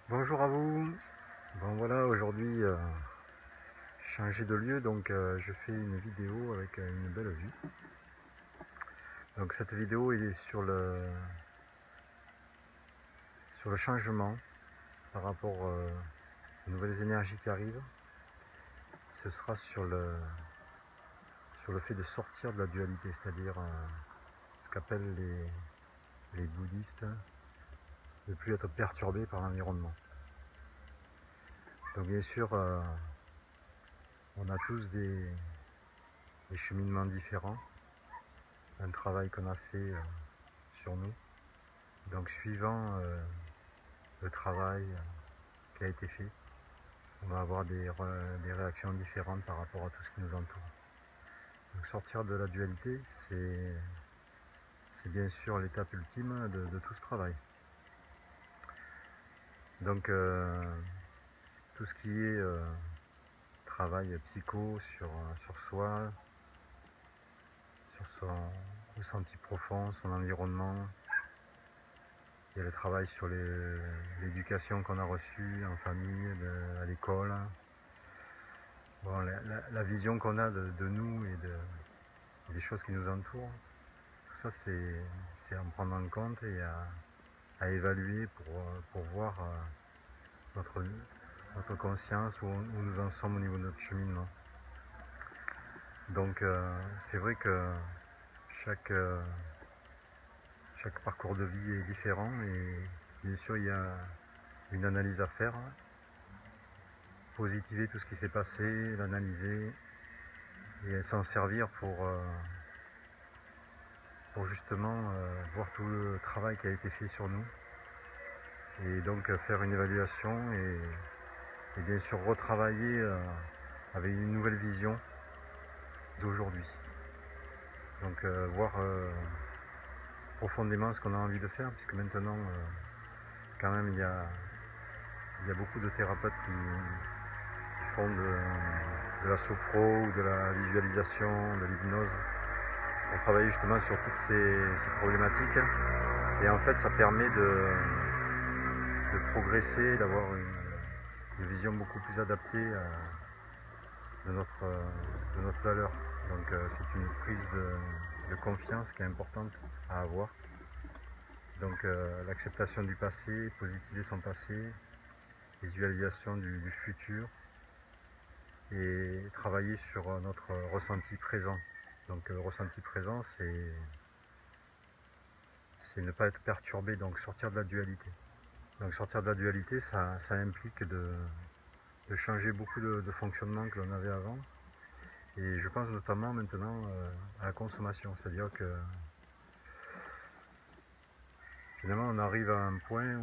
Bonjour à vous. Bon voilà, aujourd'hui changé de lieu, donc je fais une vidéo avec une belle vue. Donc cette vidéo est sur le changement par rapport aux nouvelles énergies qui arrivent. Ce sera sur le fait de sortir de la dualité, c'est-à-dire ce qu'appellent les bouddhistes, de ne plus être perturbé par l'environnement. Donc bien sûr, on a tous des cheminements différents, un travail qu'on a fait sur nous. Donc suivant le travail qui a été fait, on va avoir des réactions différentes par rapport à tout ce qui nous entoure. Donc sortir de la dualité, c'est bien sûr l'étape ultime de tout ce travail. Donc tout ce qui est travail psycho sur soi, sur son ressenti profond, son environnement. Il y a le travail sur l'éducation qu'on a reçue en famille, à l'école. Bon, la vision qu'on a de nous et des choses qui nous entourent, tout ça c'est à en prendre en compte et à évaluer pour voir notre conscience, où nous en sommes au niveau de notre cheminement. Donc c'est vrai que chaque parcours de vie est différent et bien sûr il y a une analyse à faire, positiver tout ce qui s'est passé, l'analyser et s'en servir pour justement voir tout le travail qui a été fait sur nous et donc faire une évaluation et bien sûr retravailler avec une nouvelle vision d'aujourd'hui. Donc voir profondément ce qu'on a envie de faire, puisque maintenant quand même il y a beaucoup de thérapeutes qui font de la sophro ou de la visualisation, de l'hypnose, pour travailler justement sur toutes ces problématiques. Et en fait ça permet de progresser, d'avoir une vision beaucoup plus adaptée de notre valeur. Donc c'est une prise de confiance qui est importante à avoir. Donc l'acceptation du passé, positiver son passé, visualisation du futur et travailler sur notre ressenti présent. Donc le ressenti présent, c'est ne pas être perturbé, donc sortir de la dualité. Donc sortir de la dualité, ça implique de changer beaucoup de fonctionnement que l'on avait avant. Et je pense notamment maintenant à la consommation, c'est-à-dire que finalement on arrive à un point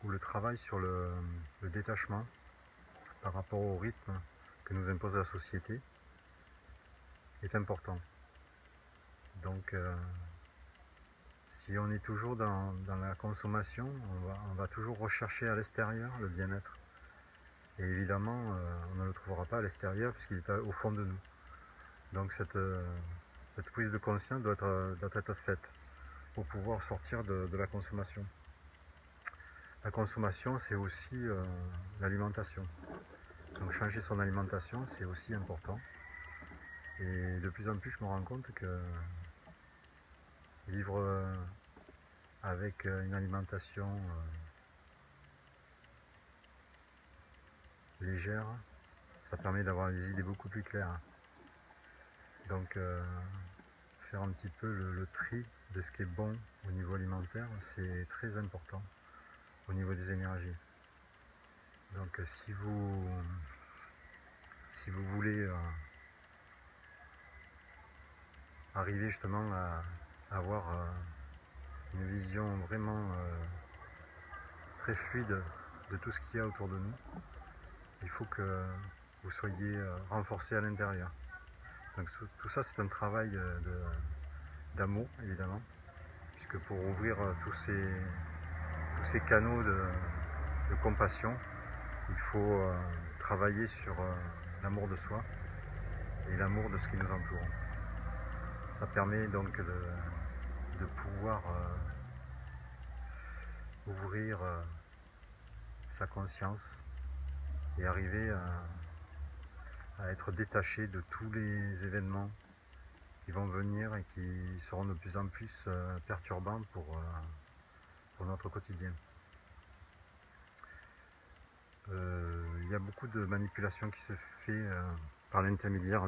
où le travail sur le détachement par rapport au rythme que nous impose la société est important. Donc si on est toujours dans la consommation, on va toujours rechercher à l'extérieur le bien-être. Et évidemment, on ne le trouvera pas à l'extérieur puisqu'il est au fond de nous. Donc cette prise de conscience doit être faite pour pouvoir sortir de la consommation. La consommation, c'est aussi l'alimentation. Donc changer son alimentation, c'est aussi important. Et de plus en plus, je me rends compte que vivre avec une alimentation légère, ça permet d'avoir des idées beaucoup plus claires. Donc faire un petit peu le tri de ce qui est bon au niveau alimentaire, c'est très important au niveau des énergies. Donc si vous voulez arriver justement à avoir une vision vraiment très fluide de tout ce qu'il y a autour de nous, il faut que vous soyez renforcé à l'intérieur. Donc tout ça c'est un travail d'amour évidemment, puisque pour ouvrir tous ces canaux de compassion, il faut travailler sur l'amour de soi et l'amour de ce qui nous entoure. Ça permet donc de pouvoir ouvrir sa conscience et arriver à être détaché de tous les événements qui vont venir et qui seront de plus en plus perturbants pour notre quotidien. Il y a beaucoup de manipulation qui se fait par l'intermédiaire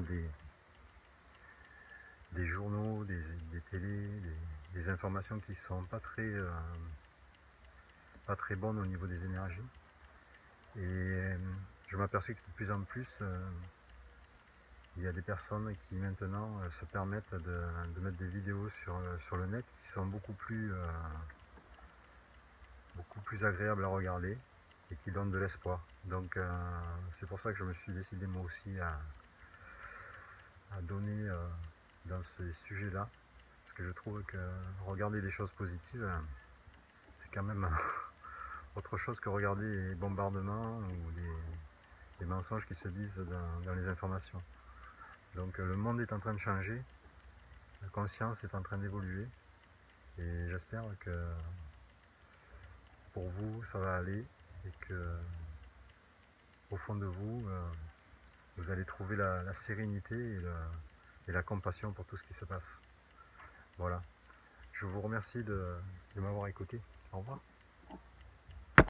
des journaux, des télés, des informations qui sont pas très bonnes au niveau des énergies. Et je m'aperçois que de plus en plus, il y a des personnes qui maintenant se permettent de mettre des vidéos sur le net qui sont beaucoup plus agréables à regarder et qui donnent de l'espoir. Donc c'est pour ça que je me suis décidé moi aussi à donner dans ce sujet-là, parce que je trouve que regarder des choses positives, c'est quand même autre chose que regarder les bombardements ou les mensonges qui se disent dans les informations. Donc le monde est en train de changer, la conscience est en train d'évoluer, et j'espère que pour vous ça va aller et que au fond de vous, vous allez trouver la sérénité et la compassion pour tout ce qui se passe. Voilà. Je vous remercie de m'avoir écouté. Au revoir.